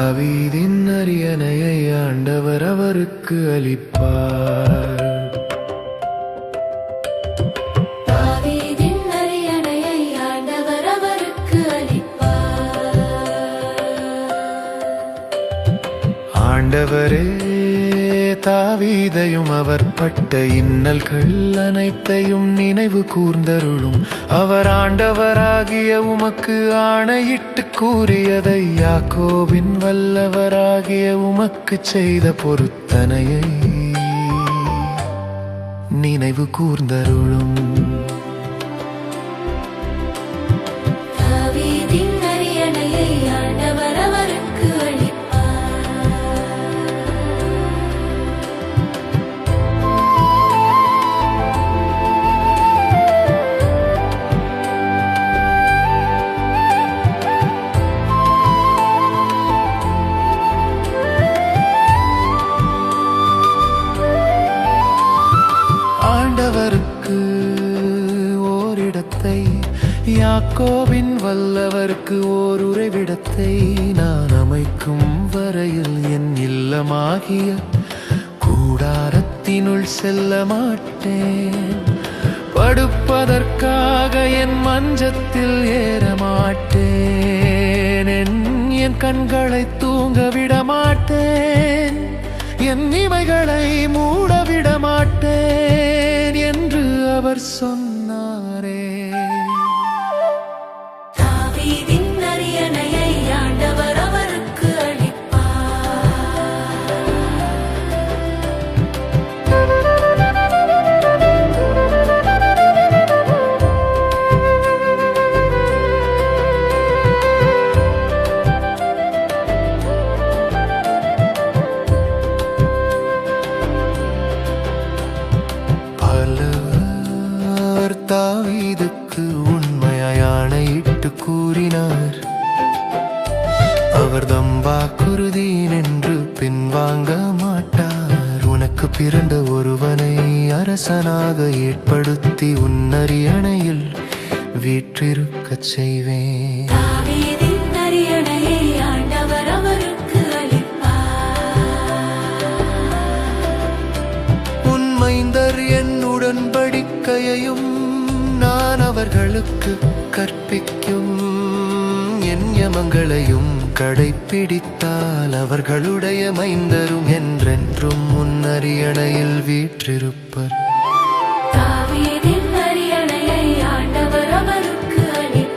தாவீதின் அரியணையை ஆண்டவர் அவருக்கு அளிப்பார். தாவீதின் அரியணையை ஆண்டவர் அவருக்கு அளிப்பார். ஆண்டவரே தாவீதையும் அவர் பட்ட இன்னல்கள் அனைத்தையும் நினைவு கூர்ந்தருளும். அவர் ஆண்டவராகிய உமக்கு ஆணையிட்டு கூறியதை, யாக்கோபின் வல்லவராகிய உமக்கு செய்த பொருத்தனையை நினைவு கூர்ந்தருளும். தாவீதின் அரியணையை ஆண்டவர் அவருக்கு அளிப்பார். ஆண்டவருக்கு ஓரிடத்தை, யாக்கோபின் வல்லவருக்கு ஓர் உறைவிடத்தை நான் அமைக்கும் வரையில் என் இல்லமாகிய கூடாரத்தினுள் செல்ல மாட்டேன். படுப்பதற்காக என் மஞ்சத்தில் ஏற மாட்டேன். என் கண்களை தூங்க விட மாட்டேன். என் இமைகளை மூடவிட மாட்டேன் என்று அவர் சொன்னாரே. தாவீதின் அரியணையை ஆண்டவர் அவருக்கு அளிப்பார். தாவீதுக்கு உண்மையாய் ஆணையிட்டு கூறினார். அவர் தம்பாக்குறுதி நின்று பின்வாங்க மாட்டார். உனக்கு பிறந்த ஒருவனை அரசனாக ஏற்படுத்தி உன் அரியணையில் வீற்றிருக்கச் செய்வேன். தாவீதின் அரியணையை ஆண்டவர் அவருக்கு அளிப்பார். உன் மைந்தர் என் உடன்படிக்கையையும் நான் அவர்களுக்கு கற்பிக்கும் என் யமங்களையும் கடைப்பிடித்தால் அவர்களுடைய மைந்தரும் என்றென்றும் உன் அரியணையில் வீற்றிருப்பர். தாவீதின் அரியணையை ஆண்டவர் அவருக்கு அளிப்பார்.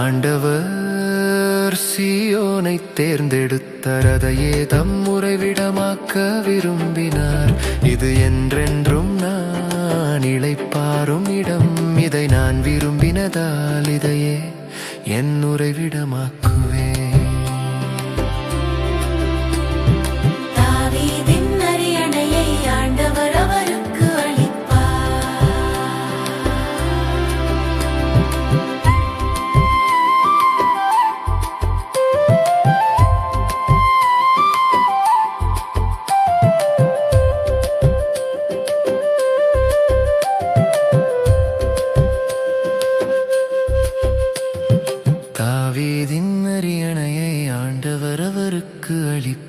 ஆண்டவர் சீயோனை தேர்ந்தெடுத்தார், அதையே தம் உறைவிடமாக்க விரும்பினார். இது என்றென்றும் நான் இளைப்பாறும் இடம். இதை நான் விரும்பினதால் இதையே என் உறைவிடமாக்குவேன். தாவீதின் அரியணையை ஆண்டவர் அவருக்கு அளிப்பார். தாவீதின் அரியணையை ஆண்டவர் அவருக்கு அளிப்பார்.